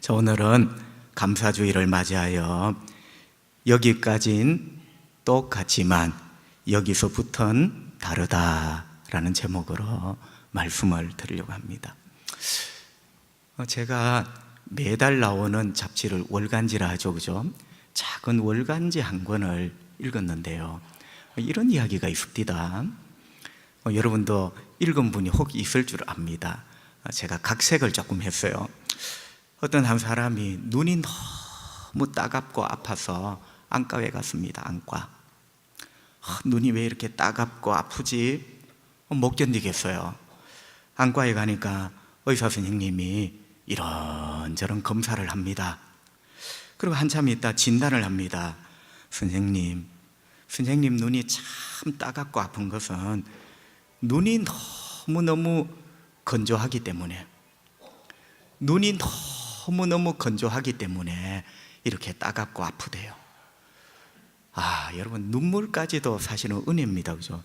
자, 오늘은 감사주일을 맞이하여 여기까진 똑같지만 여기서부터는 다르다라는 제목으로 말씀을 드리려고 합니다. 제가 매달 나오는 잡지를 월간지라 하죠, 그죠? 작은 월간지 한 권을 읽었는데요, 이런 이야기가 있습니다. 여러분도 읽은 분이 혹 있을 줄 압니다. 제가 각색을 조금 했어요. 어떤 한 사람이 눈이 너무 따갑고 아파서 안과에 갔습니다. 안과. 눈이 왜 이렇게 따갑고 아프지? 못 견디겠어요. 안과에 가니까 의사 선생님이 이런저런 검사를 합니다. 그리고 한참 있다 진단을 합니다. 선생님 눈이 참 따갑고 아픈 것은 눈이 너무너무 건조하기 때문에, 눈이 너무너무 건조하기 때문에 이렇게 따갑고 아프대요. 여러분, 눈물까지도 사실은 은혜입니다, 그죠?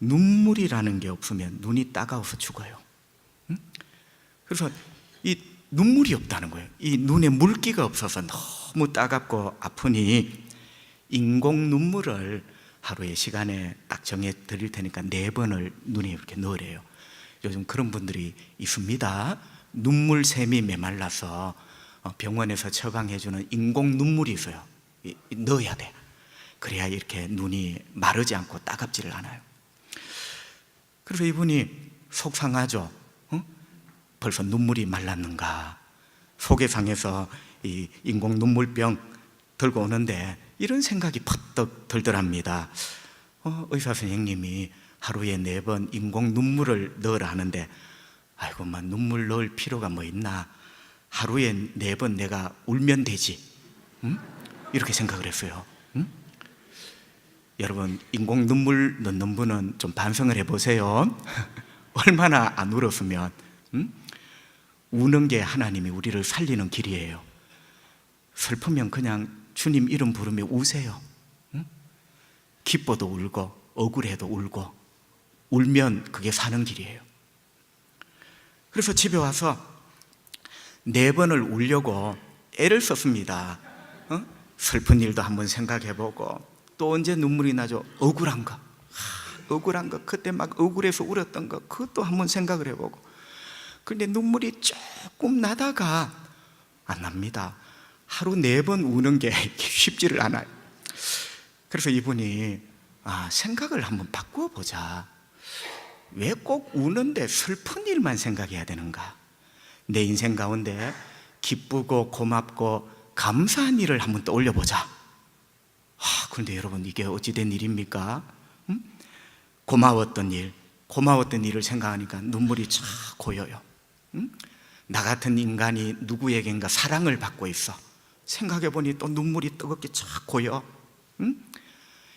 눈물이라는 게 없으면 눈이 따가워서 죽어요. 그래서 이 눈물이 없다는 거예요. 이 눈에 물기가 없어서 너무 따갑고 아프니 인공 눈물을 하루의 시간에 딱 정해 드릴 테니까 4번을 눈에 이렇게 넣으래요. 요즘 그런 분들이 있습니다. 눈물샘이 메말라서 병원에서 처방해주는 인공 눈물이 있어요. 넣어야 돼. 그래야 이렇게 눈이 마르지 않고 따갑지를 않아요. 그래서 이분이 속상하죠. 벌써 눈물이 말랐는가. 속이 상해서 이 인공 눈물병 들고 오는데 이런 생각이 퍼뜩 들더랍니다. 의사 선생님이 하루에 4번 인공 눈물을 넣으라 하는데, 아이고, 눈물 넣을 필요가 뭐 있나? 하루에 4번 내가 울면 되지. 이렇게 생각을 했어요. 여러분, 인공 눈물 넣는 분은 좀 반성을 해보세요. 얼마나 안 울었으면. 우는 게 하나님이 우리를 살리는 길이에요. 슬프면 그냥 주님 이름 부르며 우세요. 기뻐도 울고 억울해도 울고, 울면 그게 사는 길이에요. 그래서 집에 와서 4번을 울려고 애를 썼습니다. 슬픈 일도 한번 생각해보고, 또 언제 눈물이 나죠? 억울한 거, 그때 막 억울해서 울었던 거, 그것도 한번 생각을 해보고. 그런데 눈물이 조금 나다가 안 납니다. 하루 4번 우는 게 쉽지를 않아요. 그래서 이분이 생각을 한번 바꾸어 보자. 왜 꼭 우는데 슬픈 일만 생각해야 되는가? 내 인생 가운데 기쁘고 고맙고 감사한 일을 한번 떠올려 보자. 그런데 여러분, 이게 어찌된 일입니까? 고마웠던 일을 생각하니까 눈물이 쫙 고여요. 나 같은 인간이 누구에겐가 사랑을 받고 있어. 생각해보니 또 눈물이 뜨겁게 쫙 고여.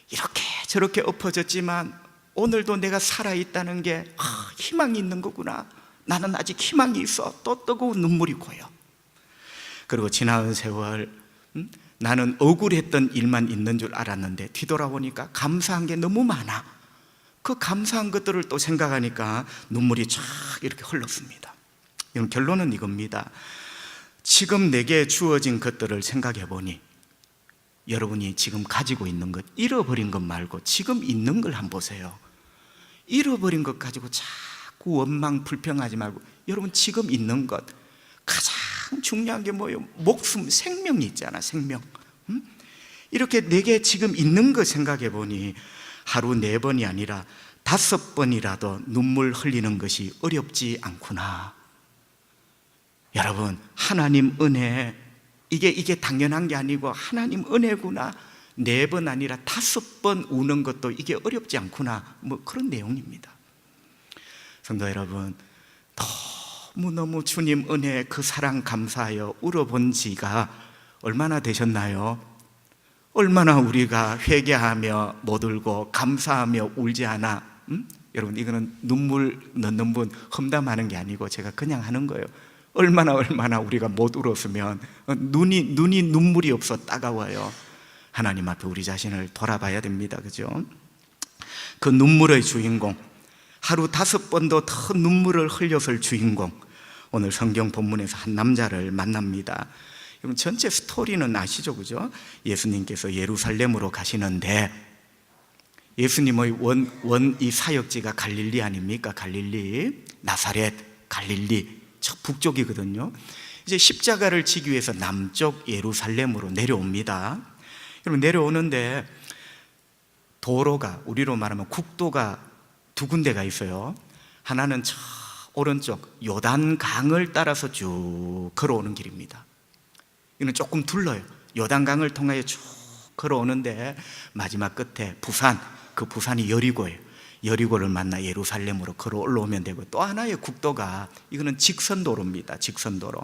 이렇게 저렇게 엎어졌지만 오늘도 내가 살아있다는 게 희망이 있는 거구나. 나는 아직 희망이 있어. 또 뜨거운 눈물이 고여. 그리고 지나온 세월, 나는 억울했던 일만 있는 줄 알았는데 뒤돌아보니까 감사한 게 너무 많아. 그 감사한 것들을 또 생각하니까 눈물이 쫙 이렇게 흘렀습니다. 결론은 이겁니다. 지금 내게 주어진 것들을 생각해 보니, 여러분이 지금 가지고 있는 것, 잃어버린 것 말고 지금 있는 걸 한번 보세요. 잃어버린 것 가지고 자꾸 원망 불평하지 말고, 여러분 지금 있는 것, 가장 중요한 게 뭐예요? 목숨, 생명이 있잖아, 생명. 이렇게 내게 지금 있는 것 생각해 보니 하루 4번이 아니라 5번이라도 눈물 흘리는 것이 어렵지 않구나. 여러분, 하나님 은혜, 이게 당연한 게 아니고 하나님 은혜구나. 4번 아니라 5번 우는 것도 이게 어렵지 않구나. 그런 내용입니다. 성도 여러분, 너무너무 주님 은혜, 그 사랑 감사하여 울어본 지가 얼마나 되셨나요? 얼마나 우리가 회개하며 못 울고 감사하며 울지 않아? 여러분, 이거는 눈물 넣는 분 험담하는 게 아니고 제가 그냥 하는 거예요. 얼마나 우리가 못 울었으면 눈이 눈물이 없어 따가워요. 하나님 앞에 우리 자신을 돌아봐야 됩니다, 그죠? 그 눈물의 주인공, 하루 5번도 더 눈물을 흘렸을 주인공, 오늘 성경 본문에서 한 남자를 만납니다. 여러분 전체 스토리는 아시죠? 그죠? 예수님께서 예루살렘으로 가시는데 예수님의 이 사역지가 갈릴리 아닙니까? 갈릴리, 나사렛, 갈릴리, 저 북쪽이거든요. 이제 십자가를 지기 위해서 남쪽 예루살렘으로 내려옵니다. 여러분 내려오는데 도로가, 우리로 말하면 국도가 두 군데가 있어요. 하나는 저 오른쪽 요단강을 따라서 쭉 걸어오는 길입니다. 이는 조금 둘러요. 요단강을 통하여 쭉 걸어오는데 마지막 끝에 부산, 그 부산이 여리고예요. 여리고를 만나 예루살렘으로 걸어 올라오면 되고, 또 하나의 국도가, 이거는 직선도로입니다. 직선도로.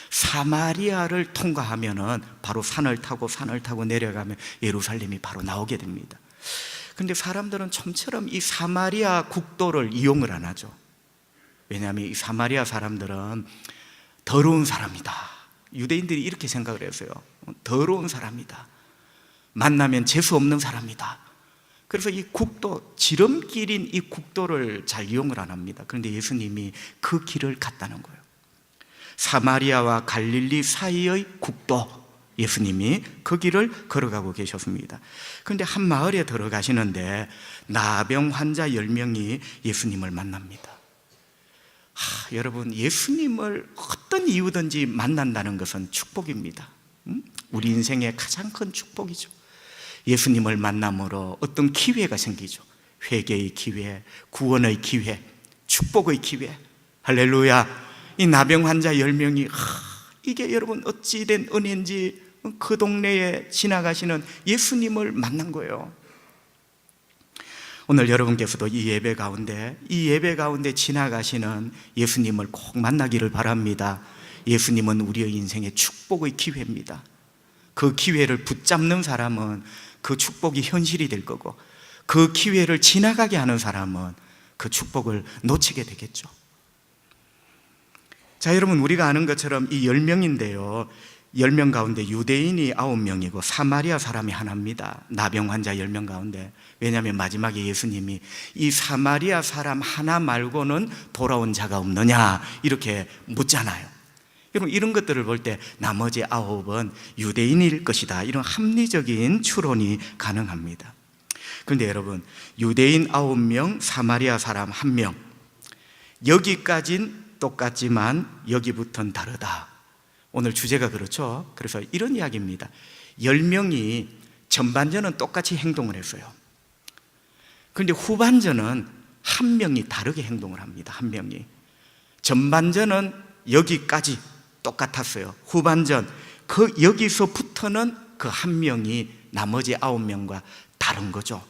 사마리아를 통과하면은 바로 산을 타고 내려가면 예루살렘이 바로 나오게 됩니다. 근데 사람들은 좀처럼 이 사마리아 국도를 이용을 안 하죠. 왜냐하면 이 사마리아 사람들은 더러운 사람이다. 유대인들이 이렇게 생각을 했어요. 더러운 사람이다. 만나면 재수 없는 사람이다. 그래서 이 국도, 지름길인 이 국도를 잘 이용을 안 합니다. 그런데 예수님이 그 길을 갔다는 거예요. 사마리아와 갈릴리 사이의 국도, 예수님이 그 길을 걸어가고 계셨습니다. 그런데 한 마을에 들어가시는데 나병 환자 10명이 예수님을 만납니다. 여러분, 예수님을 어떤 이유든지 만난다는 것은 축복입니다. 우리 인생의 가장 큰 축복이죠. 예수님을 만남으로 어떤 기회가 생기죠. 회개의 기회, 구원의 기회, 축복의 기회. 할렐루야. 이 나병 환자 10명이 이게 여러분 어찌된 은혜인지 그 동네에 지나가시는 예수님을 만난 거예요. 오늘 여러분께서도 이 예배 가운데 지나가시는 예수님을 꼭 만나기를 바랍니다. 예수님은 우리의 인생의 축복의 기회입니다. 그 기회를 붙잡는 사람은 그 축복이 현실이 될 거고, 그 기회를 지나가게 하는 사람은 그 축복을 놓치게 되겠죠. 자, 여러분, 우리가 아는 것처럼 이 10명인데요 10명 가운데 유대인이 9명이고 사마리아 사람이 하나입니다. 나병 환자 10명 가운데. 왜냐하면 마지막에 예수님이 이 사마리아 사람 하나 말고는 돌아온 자가 없느냐 이렇게 묻잖아요. 여러분, 이런 것들을 볼 때 나머지 9은 유대인일 것이다, 이런 합리적인 추론이 가능합니다. 그런데 여러분, 유대인 9명, 사마리아 사람 1명, 여기까진 똑같지만 여기부터는 다르다. 오늘 주제가 그렇죠. 그래서 이런 이야기입니다. 10명이 전반전은 똑같이 행동을 했어요. 그런데 후반전은 한 명이 다르게 행동을 합니다. 한 명이. 전반전은 여기까지 똑같았어요. 후반전, 여기서부터는 그 한 명이 나머지 9명과 다른 거죠.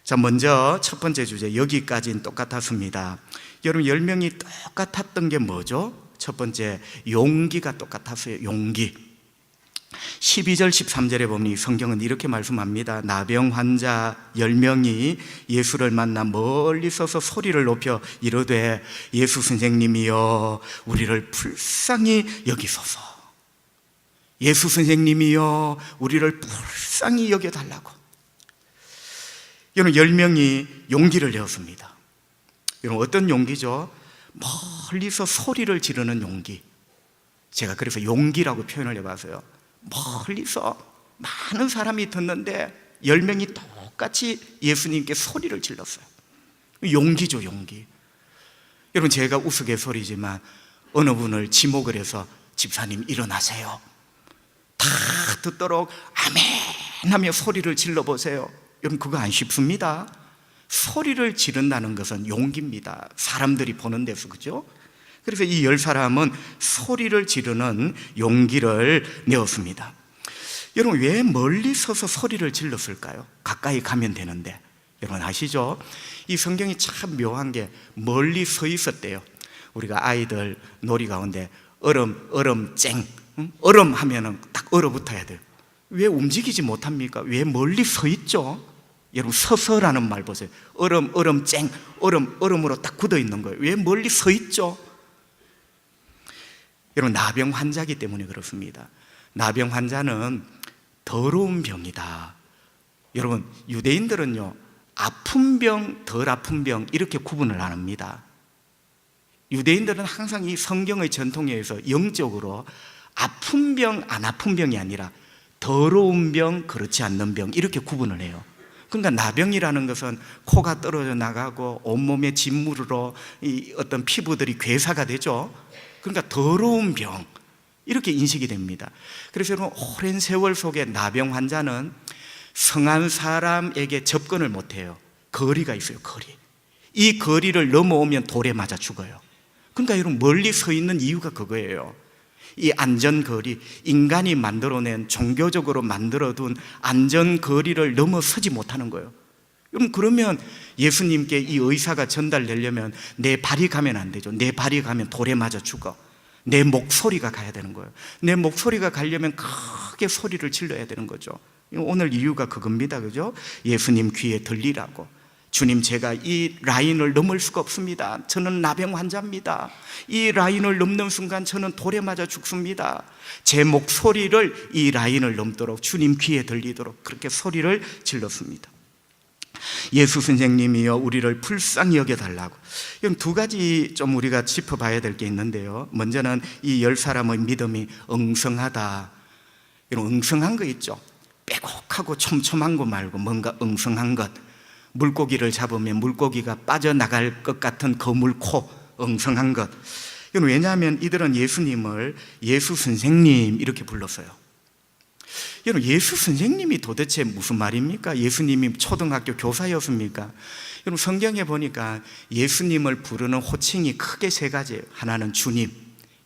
자, 먼저 첫 번째 주제, 여기까지는 똑같았습니다. 여러분, 10명이 똑같았던 게 뭐죠? 첫 번째, 용기가 똑같았어요. 용기. 12절 13절에 보면 성경은 이렇게 말씀합니다. 나병 환자 10명이 예수를 만나 멀리 서서 소리를 높여 이르되 예수 선생님이여 우리를 불쌍히 여기소서. 예수 선생님이여 우리를 불쌍히 여겨달라고. 여러분, 10명이 용기를 내었습니다. 여러분, 어떤 용기죠? 멀리서 소리를 지르는 용기. 제가 그래서 용기라고 표현을 해봤어요. 멀리서 많은 사람이 듣는데 10명이 똑같이 예수님께 소리를 질렀어요. 용기죠, 용기. 여러분, 제가 우스갯소리지만 어느 분을 지목을 해서 집사님 일어나세요, 다 듣도록 아멘 하며 소리를 질러보세요. 여러분, 그거 안 쉽습니다. 소리를 지른다는 것은 용기입니다. 사람들이 보는 데서, 그죠? 그래서 이 10사람은 소리를 지르는 용기를 내었습니다. 여러분, 왜 멀리 서서 소리를 질렀을까요? 가까이 가면 되는데. 여러분 아시죠? 이 성경이 참 묘한 게 멀리 서 있었대요. 우리가 아이들 놀이 가운데 얼음 쨍, 얼음 하면은 딱 얼어붙어야 돼요. 왜 움직이지 못합니까? 왜 멀리 서 있죠? 여러분, 서서라는 말 보세요. 얼음 쨍, 얼음으로 딱 굳어 있는 거예요. 왜 멀리 서 있죠? 여러분, 나병 환자이기 때문에 그렇습니다. 나병 환자는 더러운 병이다. 여러분, 유대인들은요, 아픈 병, 덜 아픈 병 이렇게 구분을 안 합니다. 유대인들은 항상 이 성경의 전통에 의해서 영적으로 아픈 병, 안 아픈 병이 아니라 더러운 병, 그렇지 않는 병 이렇게 구분을 해요. 그러니까 나병이라는 것은 코가 떨어져 나가고 온몸에 진물으로 이 어떤 피부들이 괴사가 되죠. 그러니까 더러운 병 이렇게 인식이 됩니다. 그래서 여러분, 오랜 세월 속에 나병 환자는 성한 사람에게 접근을 못해요. 거리가 있어요. 거리. 이 거리를 넘어오면 돌에 맞아 죽어요. 그러니까 여러분, 멀리 서 있는 이유가 그거예요. 이 안전거리, 인간이 만들어낸, 종교적으로 만들어둔 안전거리를 넘어서지 못하는 거예요. 여러분, 그러면 예수님께 이 의사가 전달되려면 내 발이 가면 안 되죠. 내 발이 가면 돌에 맞아 죽어. 내 목소리가 가야 되는 거예요. 내 목소리가 가려면 크게 소리를 질러야 되는 거죠. 오늘 이유가 그겁니다. 그죠? 예수님 귀에 들리라고. 주님, 제가 이 라인을 넘을 수가 없습니다. 저는 나병 환자입니다. 이 라인을 넘는 순간 저는 돌에 맞아 죽습니다. 제 목소리를 이 라인을 넘도록, 주님 귀에 들리도록 그렇게 소리를 질렀습니다. 예수 선생님이여 우리를 불쌍히 여겨달라고. 그럼 두 가지 좀 우리가 짚어봐야 될 게 있는데요. 먼저는 이 10사람의 믿음이 엉성하다. 이런 엉성한 거 있죠. 빼곡하고 촘촘한 거 말고 뭔가 엉성한 것. 물고기를 잡으면 물고기가 빠져나갈 것 같은 거물코, 엉성한 것. 왜냐하면 이들은 예수님을 예수 선생님 이렇게 불렀어요. 여러분, 예수 선생님이 도대체 무슨 말입니까? 예수님이 초등학교 교사였습니까? 여러분, 성경에 보니까 예수님을 부르는 호칭이 크게 세 가지예요. 하나는 주님.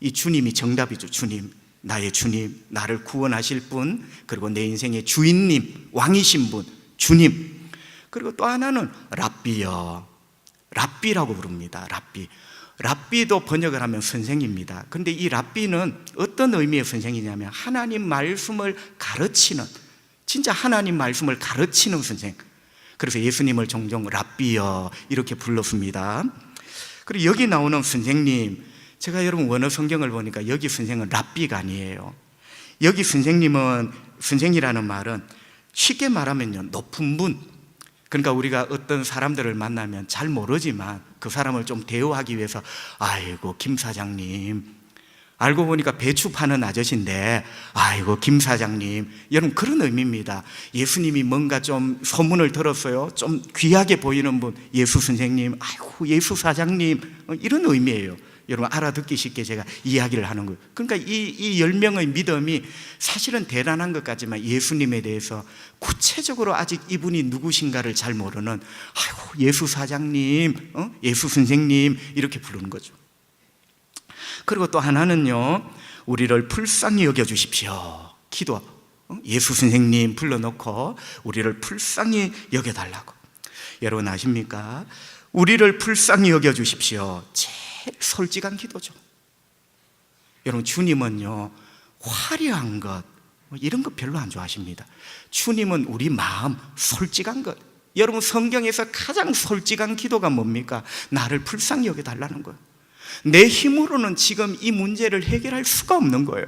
이 주님이 정답이죠. 주님, 나의 주님, 나를 구원하실 분, 그리고 내 인생의 주인님, 왕이신 분, 주님. 그리고 또 하나는 랍비요. 랍비라고 부릅니다. 랍비. 랍비도 번역을 하면 선생입니다. 그런데 이 랍비는 어떤 의미의 선생이냐면 하나님 말씀을 가르치는, 진짜 하나님 말씀을 가르치는 선생. 그래서 예수님을 종종 랍비요 이렇게 불렀습니다. 그리고 여기 나오는 선생님, 제가 여러분 원어 성경을 보니까 여기 선생은 랍비가 아니에요. 여기 선생님은, 선생이라는 말은 쉽게 말하면요, 높은 분. 그러니까 우리가 어떤 사람들을 만나면 잘 모르지만 그 사람을 좀 대우하기 위해서, 아이고 김 사장님, 알고 보니까 배추 파는 아저씨인데 아이고 김 사장님, 여러분 그런 의미입니다. 예수님이 뭔가 좀 소문을 들었어요. 좀 귀하게 보이는 분, 예수 선생님, 아이고 예수 사장님, 이런 의미예요. 여러분 알아듣기 쉽게 제가 이야기를 하는 거예요. 그러니까 이 10명의 믿음이 사실은 대단한 것 같지만 예수님에 대해서 구체적으로 아직 이분이 누구신가를 잘 모르는, 아이고 예수 사장님, 예수 선생님 이렇게 부르는 거죠. 그리고 또 하나는요, 우리를 불쌍히 여겨주십시오. 기도, 예수 선생님 불러놓고 우리를 불쌍히 여겨달라고. 여러분 아십니까? 우리를 불쌍히 여겨주십시오. 솔직한 기도죠. 여러분, 주님은요 화려한 것 이런 거 별로 안 좋아하십니다. 주님은 우리 마음 솔직한 것. 여러분, 성경에서 가장 솔직한 기도가 뭡니까? 나를 불쌍히 여겨달라는 거예요. 내 힘으로는 지금 이 문제를 해결할 수가 없는 거예요.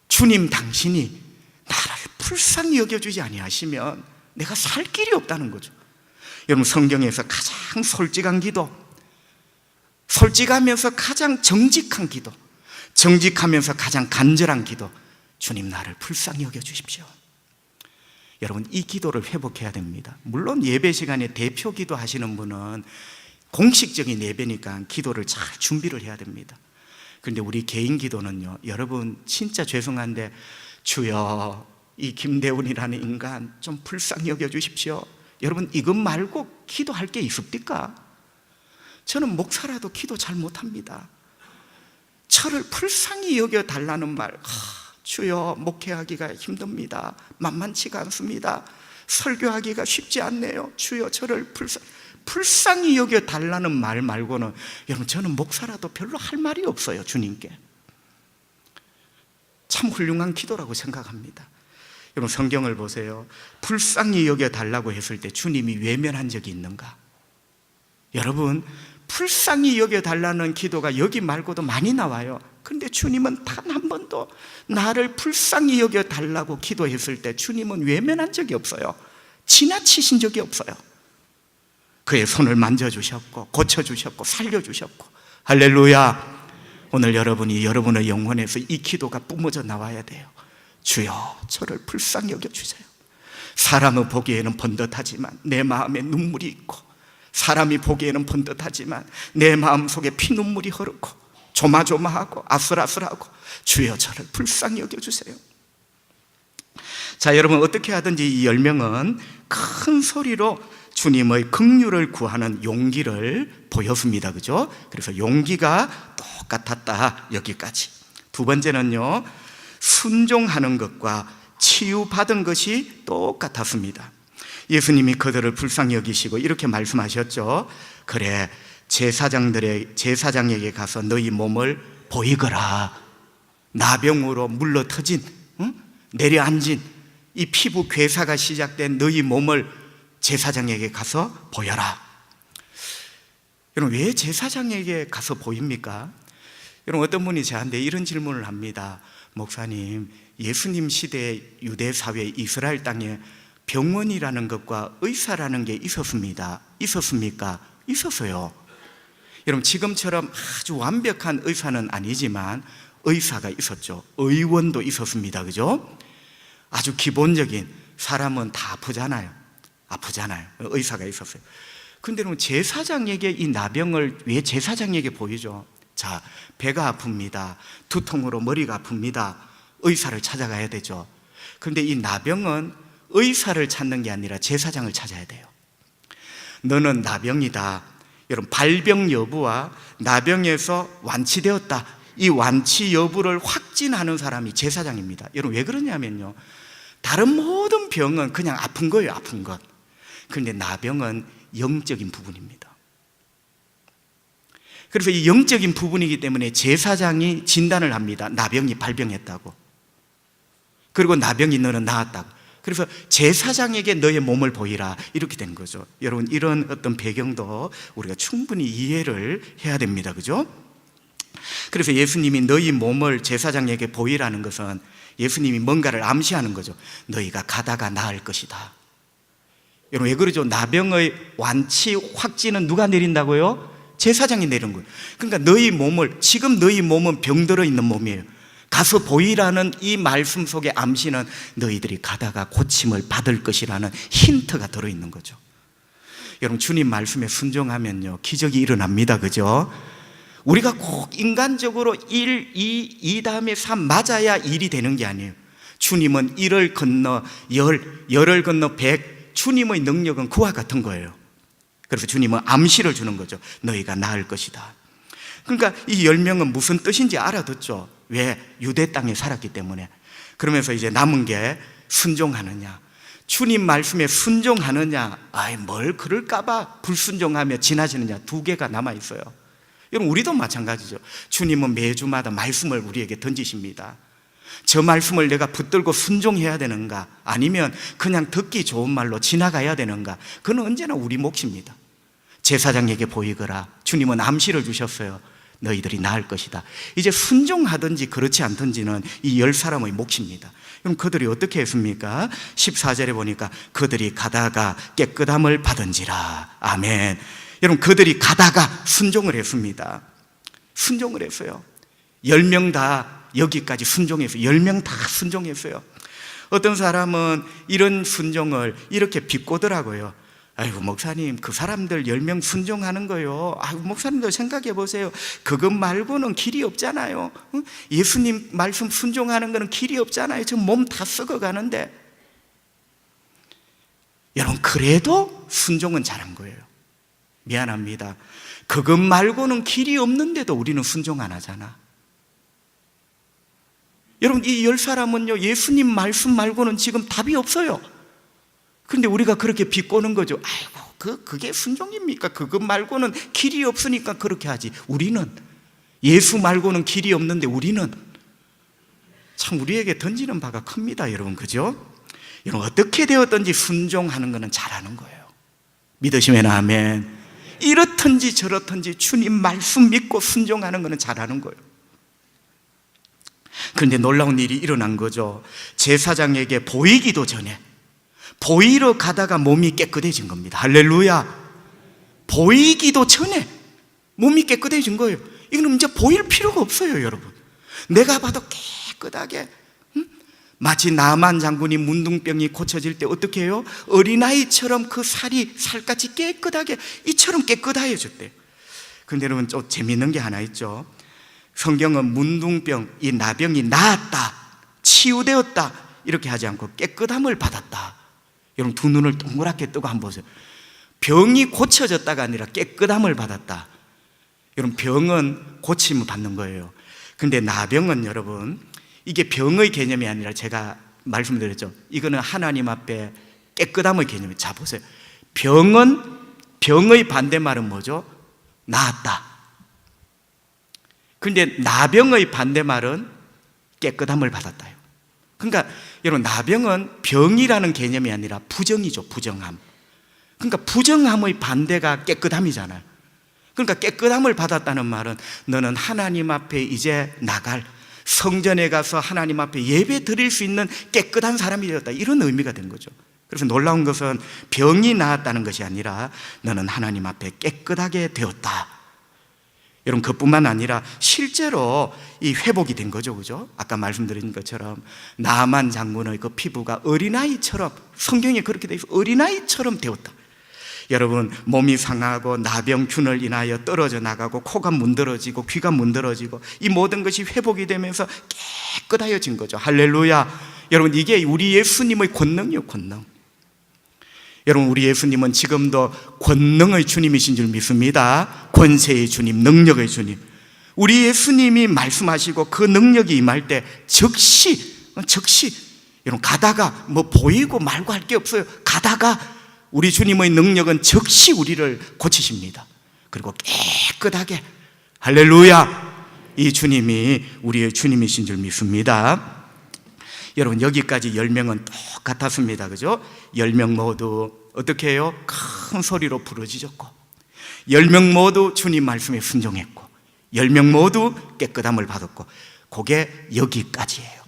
주님, 당신이 나를 불쌍히 여겨주지 아니하시면 내가 살 길이 없다는 거죠. 여러분, 성경에서 가장 솔직한 기도, 솔직하면서 가장 정직한 기도, 정직하면서 가장 간절한 기도, 주님 나를 불쌍히 여겨주십시오. 여러분, 이 기도를 회복해야 됩니다. 물론 예배 시간에 대표 기도 하시는 분은 공식적인 예배니까 기도를 잘 준비를 해야 됩니다. 그런데 우리 개인 기도는요, 여러분 진짜 죄송한데, 주여 이 김대훈이라는 인간 좀 불쌍히 여겨주십시오. 여러분, 이것 말고 기도할 게 있습니까? 저는 목사라도 기도 잘 못합니다. 저를 불쌍히 여겨달라는 말, 주여 목회하기가 힘듭니다. 만만치가 않습니다. 설교하기가 쉽지 않네요. 주여 저를 불쌍히 여겨달라는 말 말고는, 여러분 저는 목사라도 별로 할 말이 없어요. 주님께 참 훌륭한 기도라고 생각합니다. 여러분, 성경을 보세요. 불쌍히 여겨달라고 했을 때 주님이 외면한 적이 있는가? 여러분, 불쌍히 여겨달라는 기도가 여기 말고도 많이 나와요. 그런데 주님은 단 한 번도 나를 불쌍히 여겨달라고 기도했을 때 주님은 외면한 적이 없어요. 지나치신 적이 없어요. 그의 손을 만져주셨고 고쳐주셨고 살려주셨고 할렐루야. 오늘 여러분이 여러분의 영혼에서 이 기도가 뿜어져 나와야 돼요. 주여, 저를 불쌍히 여겨주세요. 사람은 보기에는 번듯하지만 내 마음에 눈물이 있고, 사람이 보기에는 번듯하지만 내 마음속에 피눈물이 흐르고 조마조마하고 아슬아슬하고, 주여 저를 불쌍히 여겨주세요. 자, 여러분 어떻게 하든지 이 10명은 큰 소리로 주님의 긍휼을 구하는 용기를 보였습니다. 그죠? 그래서 용기가 똑같았다. 여기까지. 두 번째는요, 순종하는 것과 치유받은 것이 똑같았습니다. 예수님이 그들을 불쌍히 여기시고 이렇게 말씀하셨죠. 그래, 제사장에게 가서 너희 몸을 보이거라. 나병으로 물러터진, 내려앉은 이 피부 괴사가 시작된 너희 몸을 제사장에게 가서 보여라. 여러분, 왜 제사장에게 가서 보입니까? 여러분, 어떤 분이 저한테 이런 질문을 합니다. 목사님, 예수님 시대의 유대 사회 이스라엘 땅에 병원이라는 것과 의사라는 게 있었습니다. 있었습니까? 있었어요. 여러분, 지금처럼 아주 완벽한 의사는 아니지만 의사가 있었죠. 의원도 있었습니다. 그죠? 아주 기본적인, 사람은 다 아프잖아요. 의사가 있었어요. 근데 제사장에게 이 나병을 왜 제사장에게 보이죠? 자, 배가 아픕니다. 두통으로 머리가 아픕니다. 의사를 찾아가야 되죠. 그런데 이 나병은 의사를 찾는 게 아니라 제사장을 찾아야 돼요. 너는 나병이다. 여러분, 발병 여부와 나병에서 완치되었다, 이 완치 여부를 확진하는 사람이 제사장입니다. 여러분, 왜 그러냐면요, 다른 모든 병은 그냥 아픈 거예요. 아픈 것. 그런데 나병은 영적인 부분입니다. 그래서 이 영적인 부분이기 때문에 제사장이 진단을 합니다. 나병이 발병했다고. 그리고 나병이 너는 나았다고. 그래서 제사장에게 너의 몸을 보이라, 이렇게 된 거죠. 여러분, 이런 어떤 배경도 우리가 충분히 이해를 해야 됩니다. 그죠? 그래서 예수님이 너희 몸을 제사장에게 보이라는 것은 예수님이 뭔가를 암시하는 거죠. 너희가 가다가 나을 것이다. 여러분, 왜 그러죠? 나병의 완치 확진은 누가 내린다고요? 제사장이 내린 거예요. 그러니까 너희 몸을, 지금 너희 몸은 병들어 있는 몸이에요. 가서 보이라는 이 말씀 속의 암시는 너희들이 가다가 고침을 받을 것이라는 힌트가 들어있는 거죠. 여러분, 주님 말씀에 순종하면요, 기적이 일어납니다. 그죠? 우리가 꼭 인간적으로 1, 2 다음에 3 맞아야 일이 되는 게 아니에요. 주님은 1을 건너 10, 10을 건너 100, 주님의 능력은 그와 같은 거예요. 그래서 주님은 암시를 주는 거죠. 너희가 나을 것이다. 그러니까 이 10명은 무슨 뜻인지 알아듣죠. 왜? 유대 땅에 살았기 때문에. 그러면서 이제 남은 게 순종하느냐, 주님 말씀에 순종하느냐, 뭘 그럴까봐 불순종하며 지나치느냐, 두 개가 남아있어요. 여러분, 우리도 마찬가지죠. 주님은 매주마다 말씀을 우리에게 던지십니다. 저 말씀을 내가 붙들고 순종해야 되는가, 아니면 그냥 듣기 좋은 말로 지나가야 되는가, 그건 언제나 우리 몫입니다. 제사장에게 보이거라. 주님은 암시를 주셨어요. 너희들이 나을 것이다. 이제 순종하든지 그렇지 않든지는 이 10사람의 몫입니다. 그럼 그들이 어떻게 했습니까? 14절에 보니까 그들이 가다가 깨끗함을 받은지라. 아멘. 여러분, 그들이 가다가 순종을 했습니다. 순종을 했어요. 10명 다 여기까지 순종했어요. 10명 다 순종했어요. 어떤 사람은 이런 순종을 이렇게 비꼬더라고요. 아이고, 목사님, 그 사람들 10명 순종하는 거요, 아이고, 목사님도 생각해 보세요. 그것 말고는 길이 없잖아요. 예수님 말씀 순종하는 거는 길이 없잖아요. 저 몸 다 썩어가는데. 여러분, 그래도 순종은 잘한 거예요. 미안합니다. 그것 말고는 길이 없는데도 우리는 순종 안 하잖아. 여러분, 이 10사람은요, 예수님 말씀 말고는 지금 답이 없어요. 그런데 우리가 그렇게 비꼬는 거죠. 아이고, 그게 순종입니까? 그것 말고는 길이 없으니까 그렇게 하지. 우리는 예수 말고는 길이 없는데 우리는, 참 우리에게 던지는 바가 큽니다. 여러분, 그죠? 여러분, 어떻게 되었든지 순종하는 것은 잘하는 거예요. 믿으시면 아멘. 이렇든지 저렇든지 주님 말씀 믿고 순종하는 것은 잘하는 거예요. 그런데 놀라운 일이 일어난 거죠. 제사장에게 보이기도 전에, 보이러 가다가 몸이 깨끗해진 겁니다. 할렐루야. 보이기도 전에 몸이 깨끗해진 거예요. 이거는 이제 보일 필요가 없어요, 여러분. 내가 봐도 깨끗하게, 마치 나만 장군이 문둥병이 고쳐질 때 어떻게 해요? 어린아이처럼 그 살같이 깨끗하게 이처럼 깨끗해졌대요. 근데 여러분 좀 재밌는 게 하나 있죠. 성경은 문둥병, 이 나병이 나았다, 치유되었다 이렇게 하지 않고 깨끗함을 받았다. 여러분 두 눈을 동그랗게 뜨고 한번 보세요. 병이 고쳐졌다가 아니라 깨끗함을 받았다. 여러분 병은 고침을 받는 거예요. 근데 나병은 여러분 이게 병의 개념이 아니라 제가 말씀드렸죠. 이거는 하나님 앞에 깨끗함의 개념이에요. 자 보세요. 병의 반대말은 뭐죠? 나았다. 그런데 나병의 반대말은 깨끗함을 받았다요. 그러니까 여러분 나병은 병이라는 개념이 아니라 부정이죠. 부정함. 그러니까 부정함의 반대가 깨끗함이잖아요. 그러니까 깨끗함을 받았다는 말은 너는 하나님 앞에 이제 나갈, 성전에 가서 하나님 앞에 예배 드릴 수 있는 깨끗한 사람이 되었다, 이런 의미가 된 거죠. 그래서 놀라운 것은 병이 나았다는 것이 아니라 너는 하나님 앞에 깨끗하게 되었다. 여러분 그뿐만 아니라 실제로 이 회복이 된 거죠, 그죠? 아까 말씀드린 것처럼 나만 장군의 그 피부가 어린아이처럼, 성경에 그렇게 돼 있어, 어린아이처럼 되었다. 여러분 몸이 상하고 나병균을 인하여 떨어져 나가고 코가 문드러지고 귀가 문드러지고 이 모든 것이 회복이 되면서 깨끗하여진 거죠. 할렐루야. 여러분 이게 우리 예수님의 권능이요, 권능. 여러분 우리 예수님은 지금도 권능의 주님이신 줄 믿습니다. 권세의 주님, 능력의 주님. 우리 예수님이 말씀하시고 그 능력이 임할 때 즉시 여러분 가다가 뭐 보이고 말고 할 게 없어요. 가다가 우리 주님의 능력은 즉시 우리를 고치십니다. 그리고 깨끗하게, 할렐루야, 이 주님이 우리의 주님이신 줄 믿습니다. 여러분 여기까지 10명은 똑같았습니다, 그죠? 10명 모두 어떻게 해요? 큰 소리로 부르짖었고 10명 모두 주님 말씀에 순종했고 10명 모두 깨끗함을 받았고, 그게 여기까지예요.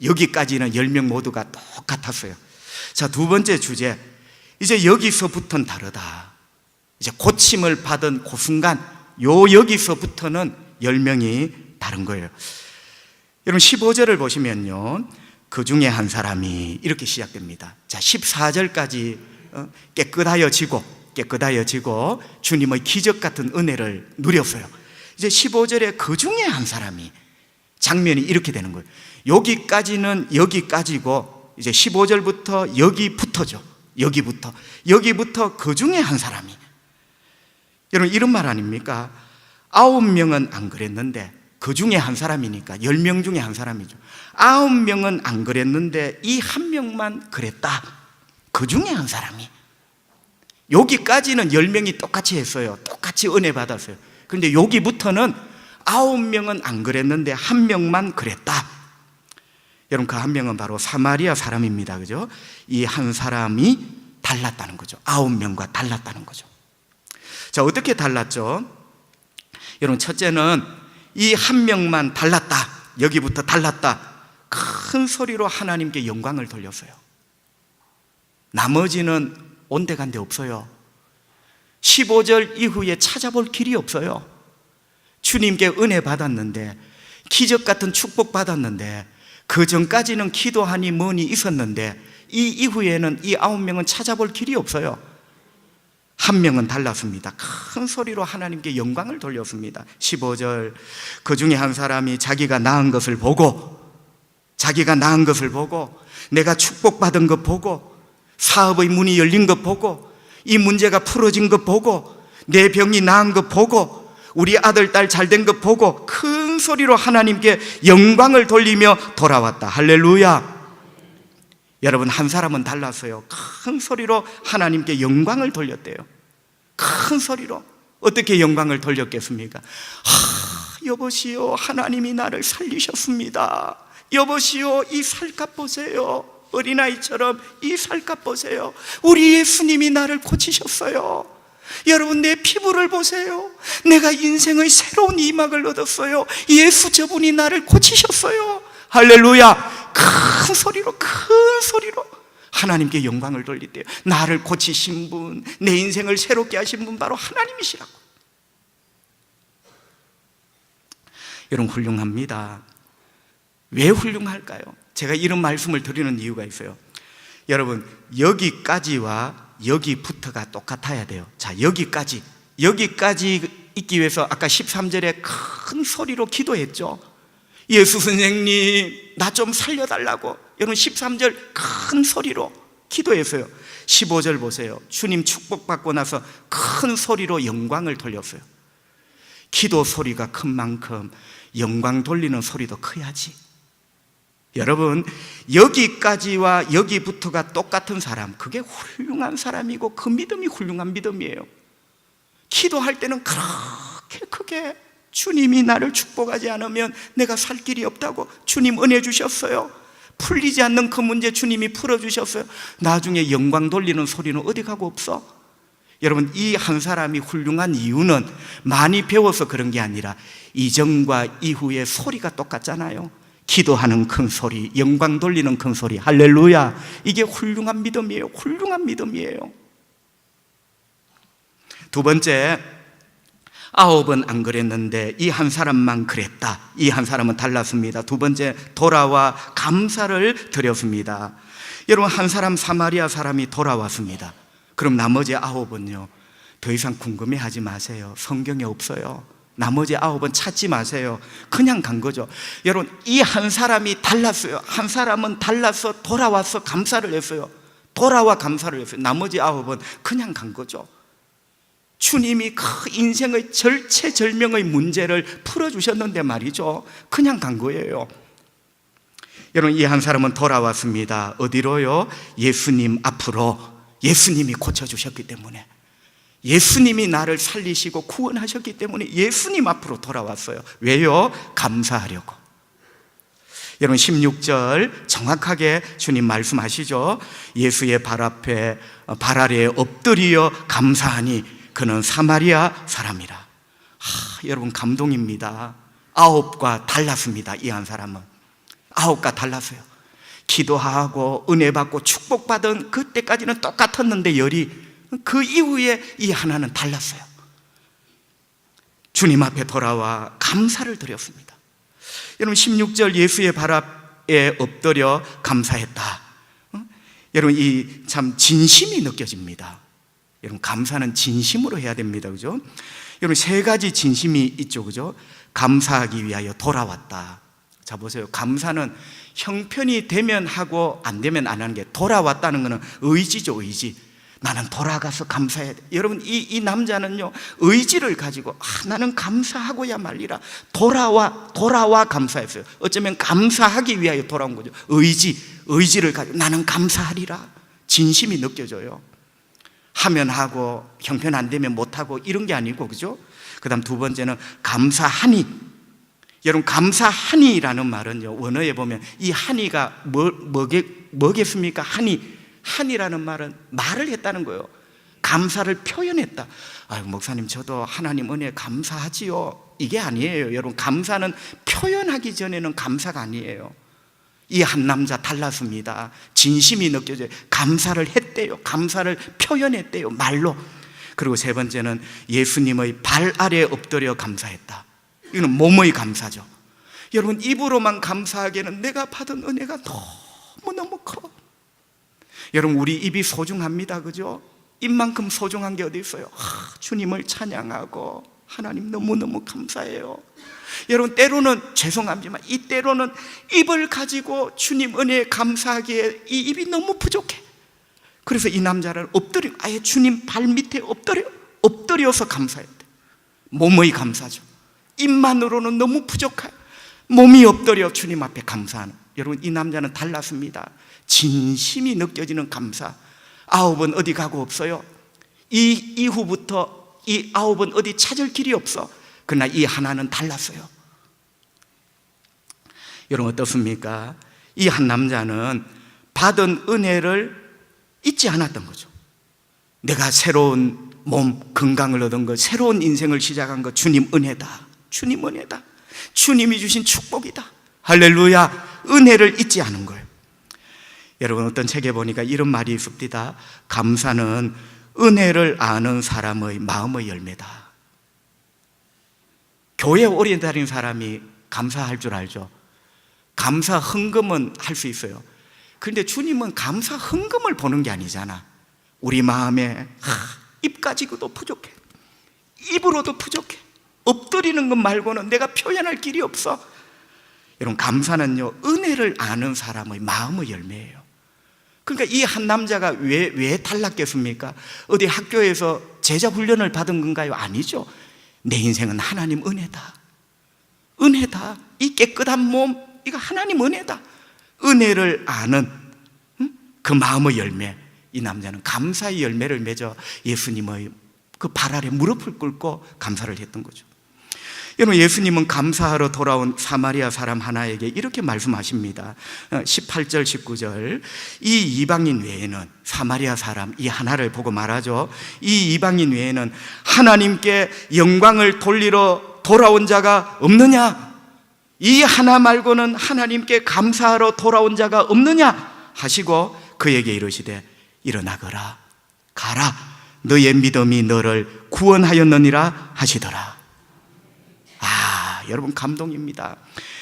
여기까지는 10명 모두가 똑같았어요. 자, 두 번째 주제, 이제 여기서부터는 다르다. 이제 고침을 받은 그 순간 여기서부터는 10명이 다른 거예요. 여러분 15절을 보시면요, 그 중에 한 사람이 이렇게 시작됩니다. 자, 14절까지 깨끗하여지고 주님의 기적 같은 은혜를 누렸어요. 이제 15절에 그 중에 한 사람이, 장면이 이렇게 되는 거예요. 여기까지는 여기까지고 이제 15절부터 여기부터죠. 여기부터 그 중에 한 사람이, 여러분 이런 말 아닙니까? 9명은 안 그랬는데 그 중에 한 사람이니까 10명 중에 한 사람이죠. 9명은 안 그랬는데 이 한 명만 그랬다. 그 중에 한 사람이. 여기까지는 10명이 똑같이 했어요. 똑같이 은혜 받았어요. 그런데 여기부터는 9명은 안 그랬는데 한 명만 그랬다. 여러분 그 한 명은 바로 사마리아 사람입니다, 그죠? 이 한 사람이 달랐다는 거죠. 9명과 달랐다는 거죠. 자, 어떻게 달랐죠? 여러분 첫째는 이 한 명만 달랐다, 여기부터 달랐다, 큰 소리로 하나님께 영광을 돌렸어요. 나머지는 온데간데 없어요. 15절 이후에 찾아볼 길이 없어요. 주님께 은혜 받았는데, 기적 같은 축복 받았는데, 그 전까지는 기도하니 뭐니 있었는데 이 이후에는 이 9명은 찾아볼 길이 없어요. 한 명은 달랐습니다. 큰 소리로 하나님께 영광을 돌렸습니다. 15절, 그 중에 한 사람이 자기가 낳은 것을 보고, 내가 축복받은 것 보고, 사업의 문이 열린 것 보고, 이 문제가 풀어진 것 보고, 내 병이 나은 것 보고, 우리 아들, 딸 잘된 것 보고 큰 소리로 하나님께 영광을 돌리며 돌아왔다. 할렐루야. 여러분 한 사람은 달랐어요. 큰 소리로 하나님께 영광을 돌렸대요. 큰 소리로. 어떻게 영광을 돌렸겠습니까? 여보시오, 하나님이 나를 살리셨습니다. 여보시오, 이 살갗 보세요. 어린아이처럼 이 살값 보세요. 우리 예수님이 나를 고치셨어요. 여러분, 내 피부를 보세요. 내가 인생의 새로운 이막을 얻었어요. 예수 저분이 나를 고치셨어요. 할렐루야. 큰 소리로 하나님께 영광을 돌리대요. 나를 고치신 분, 내 인생을 새롭게 하신 분 바로 하나님이시라고. 여러분, 훌륭합니다. 왜 훌륭할까요? 제가 이런 말씀을 드리는 이유가 있어요. 여러분, 여기까지와 여기부터가 똑같아야 돼요. 자, 여기까지 있기 위해서 아까 13절에 큰 소리로 기도했죠. 예수 선생님, 나 좀 살려달라고. 여러분, 13절 큰 소리로 기도했어요. 15절 보세요. 주님 축복받고 나서 큰 소리로 영광을 돌렸어요. 기도 소리가 큰 만큼 영광 돌리는 소리도 커야지. 여러분, 여기까지와 여기부터가 똑같은 사람, 그게 훌륭한 사람이고 그 믿음이 훌륭한 믿음이에요. 기도할 때는 그렇게 크게, 주님이 나를 축복하지 않으면 내가 살 길이 없다고 주님 은혜 주셨어요. 풀리지 않는 그 문제 주님이 풀어주셨어요. 나중에 영광 돌리는 소리는 어디 가고 없어? 여러분, 이 한 사람이 훌륭한 이유는 많이 배워서 그런 게 아니라 이전과 이후의 소리가 똑같잖아요. 기도하는 큰 소리, 영광 돌리는 큰 소리, 할렐루야. 이게 훌륭한 믿음이에요. 훌륭한 믿음이에요. 두 번째, 9은 안 그랬는데 이 한 사람만 그랬다. 이 한 사람은 달랐습니다. 두 번째, 돌아와 감사를 드렸습니다. 여러분, 한 사람, 사마리아 사람이 돌아왔습니다. 그럼 나머지 9은요, 더 이상 궁금해하지 마세요. 성경에 없어요. 나머지 9은 찾지 마세요. 그냥 간 거죠. 여러분, 이 한 사람이 달랐어요. 한 사람은 달라서 돌아와서 감사를 했어요. 돌아와 감사를 했어요. 나머지 9은 그냥 간 거죠. 주님이 그 인생의 절체절명의 문제를 풀어주셨는데 말이죠. 그냥 간 거예요. 여러분, 이 한 사람은 돌아왔습니다. 어디로요? 예수님 앞으로. 예수님이 고쳐주셨기 때문에, 예수님이 나를 살리시고 구원하셨기 때문에 예수님 앞으로 돌아왔어요. 왜요? 감사하려고. 여러분, 16절 정확하게 주님 말씀하시죠. 예수의 발 앞에, 발 아래에 엎드려 감사하니 그는 사마리아 사람이라. 여러분, 감동입니다. 9과 달랐습니다. 이 한 사람은 9과 달랐어요. 기도하고 은혜 받고 축복받은 그때까지는 똑같았는데 열이, 그 이후에 이 하나는 달랐어요. 주님 앞에 돌아와 감사를 드렸습니다. 여러분, 16절 예수의 발 앞에 엎드려 감사했다. 여러분, 이 참 진심이 느껴집니다. 여러분, 감사는 진심으로 해야 됩니다. 그죠? 여러분, 세 가지 진심이 있죠. 그죠? 감사하기 위하여 돌아왔다. 자, 보세요. 감사는 형편이 되면 하고 안 되면 안 하는 게, 돌아왔다는 것은 의지죠. 의지. 나는 돌아가서 감사해야 돼. 여러분, 이 남자는요, 의지를 가지고 나는 감사하고야 말리라. 돌아와 감사했어요. 어쩌면 감사하기 위하여 돌아온 거죠. 의지를 가지고 나는 감사하리라. 진심이 느껴져요. 하면 하고 형편 안 되면 못하고 이런 게 아니고, 그죠? 그 다음 두 번째는 감사하니. 여러분, 감사하니라는 말은요, 원어에 보면 이 하니가 뭐겠습니까? 한이라는 말은 말을 했다는 거예요. 감사를 표현했다. 아유, 목사님, 저도 하나님 은혜에 감사하지요. 이게 아니에요. 여러분, 감사는 표현하기 전에는 감사가 아니에요. 이 한 남자 달랐습니다. 진심이 느껴져요. 감사를 했대요. 감사를 표현했대요. 말로. 그리고 세 번째는 예수님의 발 아래에 엎드려 감사했다. 이거는 몸의 감사죠. 여러분, 입으로만 감사하기에는 내가 받은 은혜가 너무너무 커. 여러분, 우리 입이 소중합니다. 그죠? 입만큼 소중한 게 어디 있어요? 주님을 찬양하고 하나님 너무너무 감사해요. 여러분, 때로는 죄송하지만 이 때로는 입을 가지고 주님 은혜에 감사하기에 이 입이 너무 부족해. 그래서 이 남자를 아예 주님 발 밑에 엎드려서 감사했대. 몸의 감사죠. 입만으로는 너무 부족해. 몸이 엎드려 주님 앞에 감사하는. 여러분, 이 남자는 달랐습니다. 진심이 느껴지는 감사. 9은 어디 가고 없어요. 이 이후부터 이 9은 어디 찾을 길이 없어. 그러나 이 하나는 달랐어요. 여러분, 어떻습니까? 이 한 남자는 받은 은혜를 잊지 않았던 거죠. 내가 새로운 몸, 건강을 얻은 것, 새로운 인생을 시작한 것, 주님 은혜다. 주님 은혜다. 주님이 주신 축복이다. 할렐루야. 은혜를 잊지 않은 거예요. 여러분, 어떤 책에 보니까 이런 말이 있습니다. 감사는 은혜를 아는 사람의 마음의 열매다. 교회 오래 다닌 사람이 감사할 줄 알죠? 감사 헌금은 할 수 있어요. 그런데 주님은 감사 헌금을 보는 게 아니잖아. 우리 마음에 입 가지고도 부족해, 입으로도 부족해, 엎드리는 것 말고는 내가 표현할 길이 없어. 여러분, 감사는요, 은혜를 아는 사람의 마음의 열매예요. 그러니까 이 한 남자가 왜 달랐겠습니까? 어디 학교에서 제자 훈련을 받은 건가요? 아니죠. 내 인생은 하나님 은혜다. 은혜다. 이 깨끗한 몸, 이거 하나님 은혜다. 은혜를 아는 그 마음의 열매. 이 남자는 감사의 열매를 맺어 예수님의 그 발 아래 무릎을 꿇고 감사를 했던 거죠. 여러분, 예수님은 감사하러 돌아온 사마리아 사람 하나에게 이렇게 말씀하십니다. 18절 19절, 이 이방인 외에는, 사마리아 사람 이 하나를 보고 말하죠. 이 이방인 외에는 하나님께 영광을 돌리러 돌아온 자가 없느냐? 이 하나 말고는 하나님께 감사하러 돌아온 자가 없느냐? 하시고 그에게 이르시되 일어나거라, 가라, 너의 믿음이 너를 구원하였느니라 하시더라. 여러분, 감동입니다.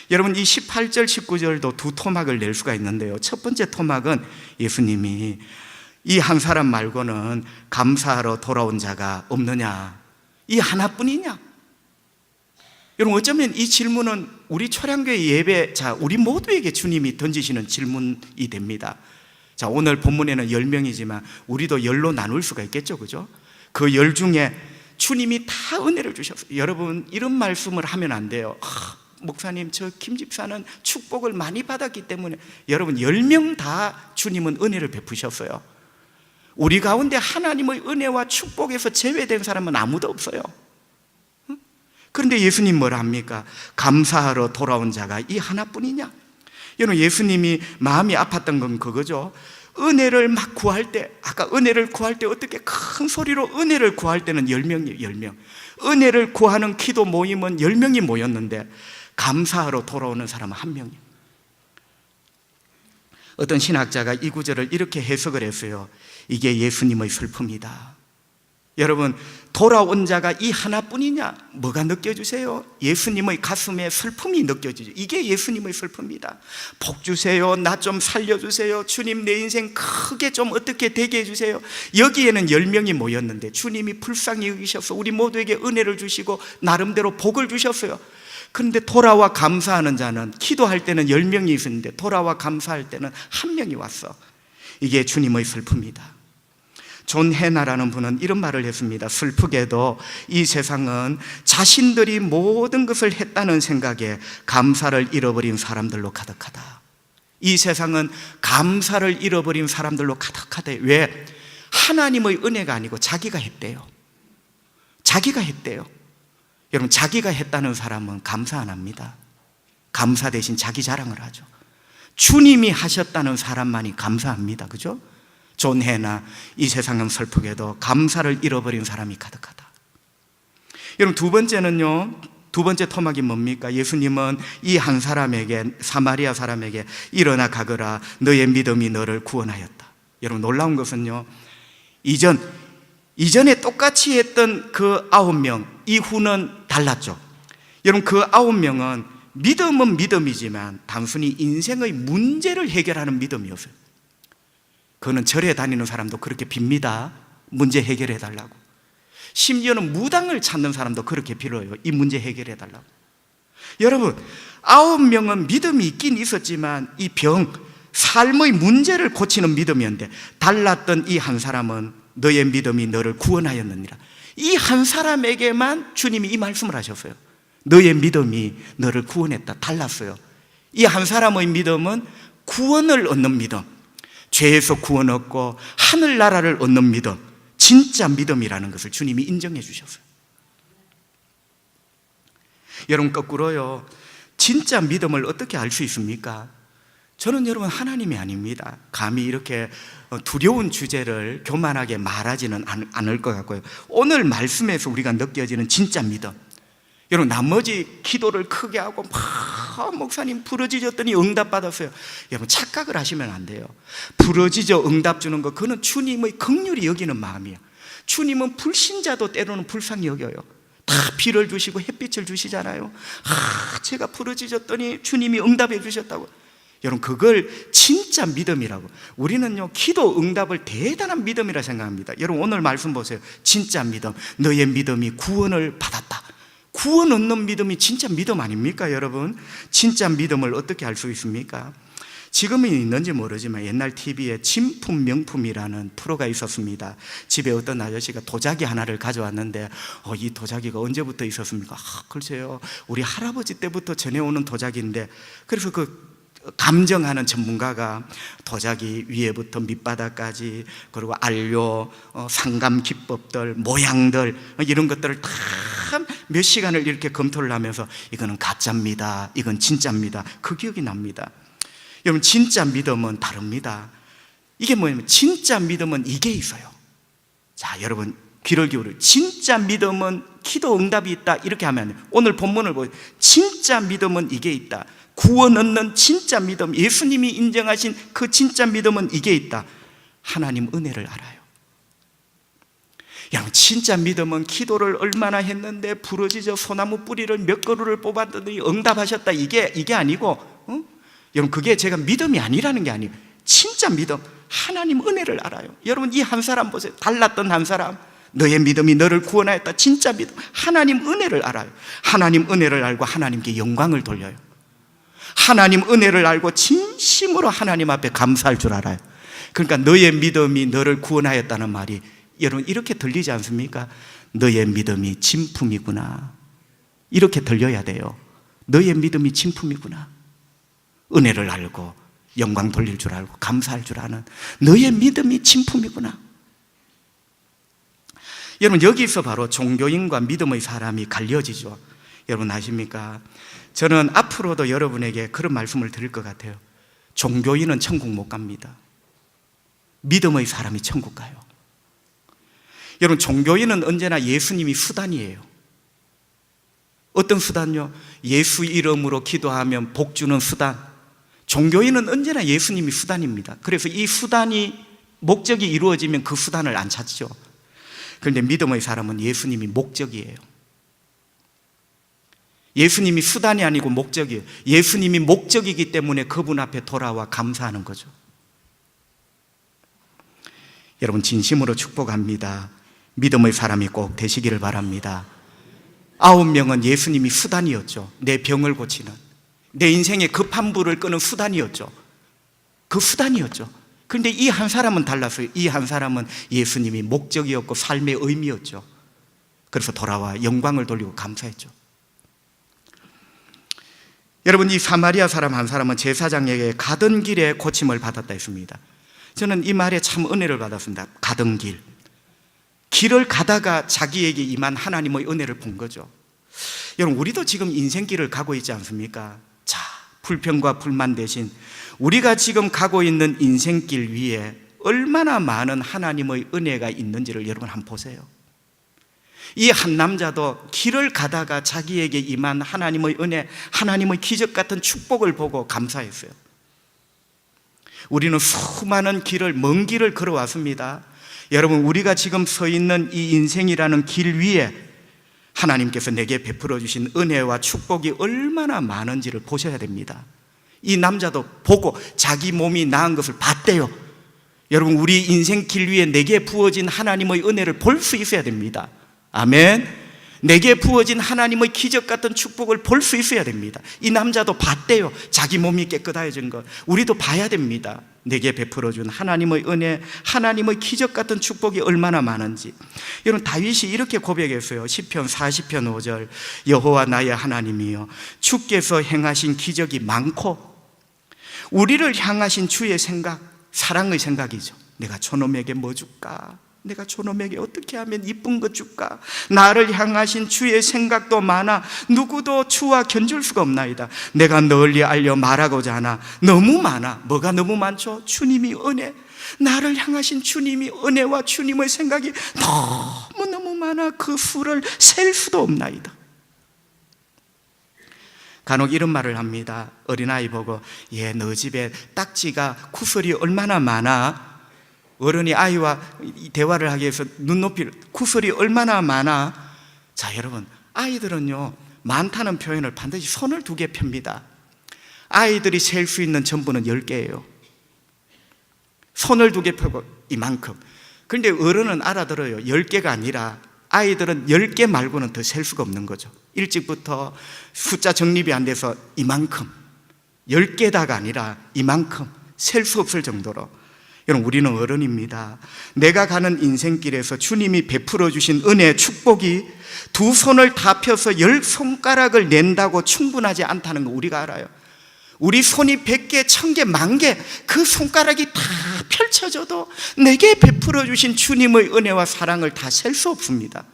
여러분, 이 18절 19절도 두 토막을 낼 수가 있는데요, 첫 번째 토막은 예수님이 이 한 사람 말고는 감사하러 돌아온 자가 없느냐, 이 하나뿐이냐? 여러분, 어쩌면 이 질문은 우리 초량교회 예배자 우리 모두에게 주님이 던지시는 질문이 됩니다. 자, 오늘 본문에는 10명이지만 우리도 10로 나눌 수가 있겠죠, 그죠? 그 10 중에 주님이 다 은혜를 주셨어요. 여러분, 이런 말씀을 하면 안 돼요. 목사님, 저 김 집사는 축복을 많이 받았기 때문에. 여러분, 10명 다 주님은 은혜를 베푸셨어요. 우리 가운데 하나님의 은혜와 축복에서 제외된 사람은 아무도 없어요. 그런데 예수님 뭐라 합니까? 감사하러 돌아온 자가 이 하나뿐이냐? 여러분, 예수님이 마음이 아팠던 건 그거죠. 은혜를 막 구할 때, 아까 은혜를 구할 때 어떻게 큰 소리로 은혜를 구할 때는 10명이에요, 10명. 은혜를 구하는 기도 모임은 10명이 모였는데 감사하러 돌아오는 사람은 1명이에요. 어떤 신학자가 이 구절을 이렇게 해석을 했어요. 이게 예수님의 슬픔이다. 여러분, 돌아온 자가 이 하나뿐이냐? 뭐가 느껴주세요? 예수님의 가슴에 슬픔이 느껴지죠. 이게 예수님의 슬픔이다. 복 주세요, 나 좀 살려주세요, 주님 내 인생 크게 좀 어떻게 되게 해주세요. 여기에는 10명이 모였는데 주님이 불쌍히 여기셔서 우리 모두에게 은혜를 주시고 나름대로 복을 주셨어요. 그런데 돌아와 감사하는 자는, 기도할 때는 10명이 있었는데 돌아와 감사할 때는 1명이 왔어. 이게 주님의 슬픔이다. 존 해나라는 분은 이런 말을 했습니다. 슬프게도 이 세상은 자신들이 모든 것을 했다는 생각에 감사를 잃어버린 사람들로 가득하다. 이 세상은 감사를 잃어버린 사람들로 가득하대. 왜? 하나님의 은혜가 아니고 자기가 했대요. 자기가 했대요. 여러분, 자기가 했다는 사람은 감사 안 합니다. 감사 대신 자기 자랑을 하죠. 주님이 하셨다는 사람만이 감사합니다. 그죠? 존 해나, 이 세상은 슬프게도 감사를 잃어버린 사람이 가득하다. 여러분, 두 번째는요, 두 번째 토막이 뭡니까? 예수님은 이 한 사람에게, 사마리아 사람에게 일어나 가거라, 너의 믿음이 너를 구원하였다. 여러분, 놀라운 것은요, 이전에 똑같이 했던 그 9명 이후는 달랐죠. 여러분, 그 9명은 믿음은 믿음이지만 단순히 인생의 문제를 해결하는 믿음이었어요. 그거는 절에 다니는 사람도 그렇게 빕니다. 문제 해결해 달라고. 심지어는 무당을 찾는 사람도 그렇게 빌어요. 이 문제 해결해 달라고. 여러분, 9명은 믿음이 있긴 있었지만 이 병, 삶의 문제를 고치는 믿음이었는데, 달랐던 이 한 사람은 너의 믿음이 너를 구원하였느니라. 이 한 사람에게만 주님이 이 말씀을 하셨어요. 너의 믿음이 너를 구원했다. 달랐어요. 이 한 사람의 믿음은 구원을 얻는 믿음, 죄에서 구원 얻고 하늘나라를 얻는 믿음, 진짜 믿음이라는 것을 주님이 인정해 주셨어요. 여러분, 거꾸로요, 진짜 믿음을 어떻게 알 수 있습니까? 저는 여러분 하나님이 아닙니다. 감히 이렇게 두려운 주제를 교만하게 말하지는 않을 것 같고요. 오늘 말씀에서 우리가 느껴지는 진짜 믿음, 여러분, 나머지 기도를 크게 하고 막 목사님 부러지셨더니 응답 받았어요. 여러분, 착각을 하시면 안 돼요. 부러지죠 응답 주는 거, 그거는 주님의 긍휼히 여기는 마음이에요. 주님은 불신자도 때로는 불쌍히 여겨요. 다 비를 주시고 햇빛을 주시잖아요. 제가 부르짖었더니 주님이 응답해 주셨다고. 여러분, 그걸 진짜 믿음이라고. 우리는요, 기도 응답을 대단한 믿음이라 생각합니다. 여러분, 오늘 말씀 보세요. 진짜 믿음. 너의 믿음이 구원을 받았다. 구원 얻는 믿음이 진짜 믿음 아닙니까, 여러분? 진짜 믿음을 어떻게 알 수 있습니까? 지금은 있는지 모르지만 옛날 TV에 진품 명품이라는 프로가 있었습니다. 집에 어떤 아저씨가 도자기 하나를 가져왔는데 이 도자기가 언제부터 있었습니까? 글쎄요, 우리 할아버지 때부터 전해오는 도자기인데, 그래서 그 감정하는 전문가가 도자기 위에부터 밑바닥까지, 그리고 안료, 상감 기법들, 모양들, 이런 것들을 다 몇 시간을 이렇게 검토를 하면서 이거는 가짜입니다, 이건 진짜입니다, 그 기억이 납니다. 여러분, 진짜 믿음은 다릅니다. 이게 뭐냐면, 진짜 믿음은 이게 있어요. 자, 여러분 귀를 기울여. 진짜 믿음은 기도 응답이 있다, 이렇게 하면 오늘 본문을 보세요. 진짜 믿음은 이게 있다. 구원 얻는 진짜 믿음, 예수님이 인정하신 그 진짜 믿음은 이게 있다. 하나님 은혜를 알아요. 여러분, 진짜 믿음은 기도를 얼마나 했는데 부러지져 소나무 뿌리를 몇 그루를 뽑았더니 응답하셨다, 이게 아니고, 여러분, 그게 제가 믿음이 아니라는 게 아니에요. 진짜 믿음, 하나님 은혜를 알아요. 여러분, 이 한 사람 보세요. 달랐던 한 사람, 너의 믿음이 너를 구원하였다. 진짜 믿음, 하나님 은혜를 알아요. 하나님 은혜를 알고 하나님께 영광을 돌려요. 하나님 은혜를 알고 진심으로 하나님 앞에 감사할 줄 알아요. 그러니까 너의 믿음이 너를 구원하였다는 말이, 여러분, 이렇게 들리지 않습니까? 너의 믿음이 진품이구나, 이렇게 들려야 돼요. 너의 믿음이 진품이구나, 은혜를 알고 영광 돌릴 줄 알고 감사할 줄 아는 너의 믿음이 진품이구나. 여러분, 여기서 바로 종교인과 믿음의 사람이 갈려지죠. 여러분 아십니까? 저는 앞으로도 여러분에게 그런 말씀을 드릴 것 같아요. 종교인은 천국 못 갑니다. 믿음의 사람이 천국 가요. 여러분, 종교인은 언제나 예수님이 수단이에요. 어떤 수단요? 예수 이름으로 기도하면 복 주는 수단. 종교인은 언제나 예수님이 수단입니다. 그래서 이 수단이, 목적이 이루어지면 그 수단을 안 찾죠. 그런데 믿음의 사람은 예수님이 목적이에요. 예수님이 수단이 아니고 목적이에요. 예수님이 목적이기 때문에 그분 앞에 돌아와 감사하는 거죠. 여러분, 진심으로 축복합니다. 믿음의 사람이 꼭 되시기를 바랍니다. 9명은 예수님이 수단이었죠. 내 병을 고치는, 내 인생의 급한 불을 끄는 수단이었죠. 그 수단이었죠. 그런데 이 한 사람은 달랐어요. 이 한 사람은 예수님이 목적이었고 삶의 의미였죠. 그래서 돌아와 영광을 돌리고 감사했죠. 여러분, 이 사마리아 사람 한 사람은 제사장에게 가던 길에 고침을 받았다 했습니다. 저는 이 말에 참 은혜를 받았습니다. 가던 길을 가다가 자기에게 임한 하나님의 은혜를 본 거죠. 여러분, 우리도 지금 인생길을 가고 있지 않습니까? 자, 불평과 불만 대신 우리가 지금 가고 있는 인생길 위에 얼마나 많은 하나님의 은혜가 있는지를 여러분 한번 보세요. 이 한 남자도 길을 가다가 자기에게 임한 하나님의 은혜, 하나님의 기적 같은 축복을 보고 감사했어요. 우리는 수많은 길을, 먼 길을 걸어왔습니다. 여러분, 우리가 지금 서 있는 이 인생이라는 길 위에 하나님께서 내게 베풀어 주신 은혜와 축복이 얼마나 많은지를 보셔야 됩니다. 이 남자도 보고 자기 몸이 나은 것을 봤대요. 여러분, 우리 인생 길 위에 내게 부어진 하나님의 은혜를 볼 수 있어야 됩니다. 아멘. 내게 부어진 하나님의 기적 같은 축복을 볼 수 있어야 됩니다. 이 남자도 봤대요. 자기 몸이 깨끗해진 것. 우리도 봐야 됩니다. 내게 베풀어준 하나님의 은혜, 하나님의 기적 같은 축복이 얼마나 많은지. 여러분, 다윗이 이렇게 고백했어요. 시편 40편 5절, 여호와 나의 하나님이여, 주께서 행하신 기적이 많고, 우리를 향하신 주의 생각, 사랑의 생각이죠. 내가 저놈에게 뭐 줄까? 내가 저놈에게 어떻게 하면 이쁜 것 줄까? 나를 향하신 주의 생각도 많아 누구도 주와 견줄 수가 없나이다. 내가 널리 알려 말하고자 하나 너무 많아. 뭐가 너무 많죠? 주님이 은혜, 나를 향하신 주님이 은혜와 주님의 생각이 너무너무 많아 그 수를 셀 수도 없나이다. 간혹 이런 말을 합니다. 어린아이 보고, 너 집에 딱지가 구슬이 얼마나 많아? 어른이 아이와 대화를 하기 위해서 눈높이를, 구슬이 얼마나 많아? 자, 여러분, 아이들은요, 많다는 표현을 반드시 손을 2개 펴니다. 아이들이 셀 수 있는 전부는 10개예요. 손을 2개 펴고 이만큼. 그런데 어른은 알아들어요. 10개가 아니라 아이들은 10개 말고는 더 셀 수가 없는 거죠. 일찍부터 숫자 정립이 안 돼서 이만큼, 10개다가 아니라 이만큼 셀 수 없을 정도로. 여러분, 우리는 어른입니다. 내가 가는 인생길에서 주님이 베풀어 주신 은혜, 축복이 2 손을 다 펴서 10손가락을 낸다고 충분하지 않다는 거 우리가 알아요. 우리 손이 100개, 1000개, 10,000개, 그 손가락이 다 펼쳐져도 내게 베풀어 주신 주님의 은혜와 사랑을 다 셀 수 없습니다.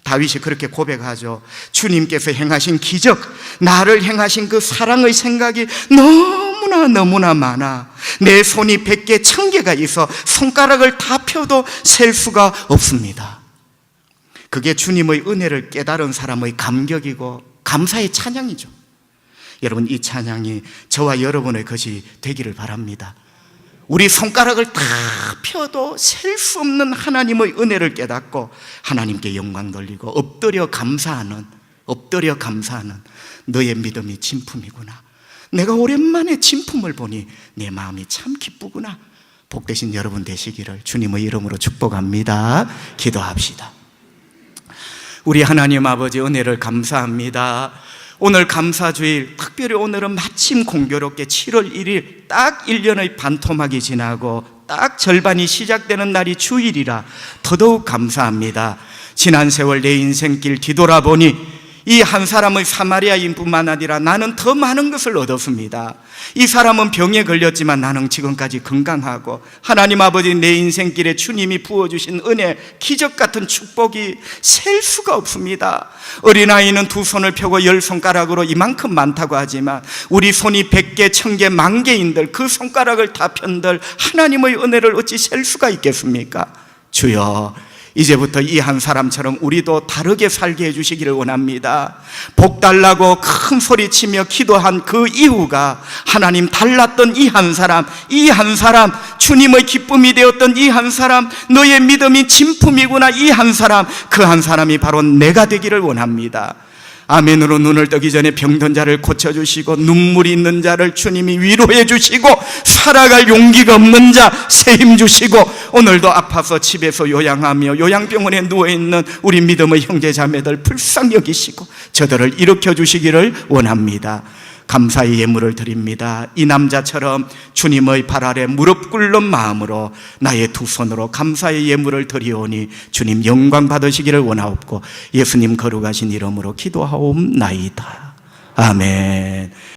다윗이 그렇게 고백하죠. 주님께서 행하신 기적, 나를 향하신 그 사랑의 생각이 너무나 많아. 내 손이 100개, 1000개가 있어 손가락을 다 펴도 셀 수가 없습니다. 그게 주님의 은혜를 깨달은 사람의 감격이고 감사의 찬양이죠. 여러분, 이 찬양이 저와 여러분의 것이 되기를 바랍니다. 우리 손가락을 다 펴도 셀 수 없는 하나님의 은혜를 깨닫고 하나님께 영광 돌리고 엎드려 감사하는 너의 믿음이 진품이구나. 내가 오랜만에 진품을 보니 내 마음이 참 기쁘구나. 복되신 여러분 되시기를 주님의 이름으로 축복합니다. 기도합시다. 우리 하나님 아버지, 은혜를 감사합니다. 오늘 감사주일, 특별히 오늘은 마침 공교롭게 7월 1일 딱 1년의 반토막이 지나고 딱 절반이 시작되는 날이 주일이라 더더욱 감사합니다. 지난 세월 내 인생길 뒤돌아보니 이 한 사람의 사마리아인뿐만 아니라 나는 더 많은 것을 얻었습니다. 이 사람은 병에 걸렸지만 나는 지금까지 건강하고, 하나님 아버지, 내 인생길에 주님이 부어주신 은혜, 기적 같은 축복이 셀 수가 없습니다. 어린아이는 2 손을 펴고 10손가락으로 이만큼 많다고 하지만 우리 손이 100개, 1000개, 10,000개인들 그 손가락을 다 편들 하나님의 은혜를 어찌 셀 수가 있겠습니까? 주여, 이제부터 이 한 사람처럼 우리도 다르게 살게 해주시기를 원합니다. 복 달라고 큰 소리치며 기도한 그 이유가 하나님 달랐던 이 한 사람, 주님의 기쁨이 되었던 이 한 사람, 너의 믿음이 진품이구나, 이 한 사람, 그 한 사람이 바로 내가 되기를 원합니다. 아멘으로 눈을 뜨기 전에 병든 자를 고쳐주시고, 눈물이 있는 자를 주님이 위로해 주시고, 살아갈 용기가 없는 자 새 힘 주시고, 오늘도 아파서 집에서 요양하며 요양병원에 누워있는 우리 믿음의 형제 자매들 불쌍히 여기시고 저들을 일으켜 주시기를 원합니다. 감사의 예물을 드립니다. 이 남자처럼 주님의 발 아래 무릎 꿇는 마음으로 나의 2 손으로 감사의 예물을 드리오니 주님 영광 받으시기를 원하옵고 예수님 거룩하신 이름으로 기도하옵나이다. 아멘.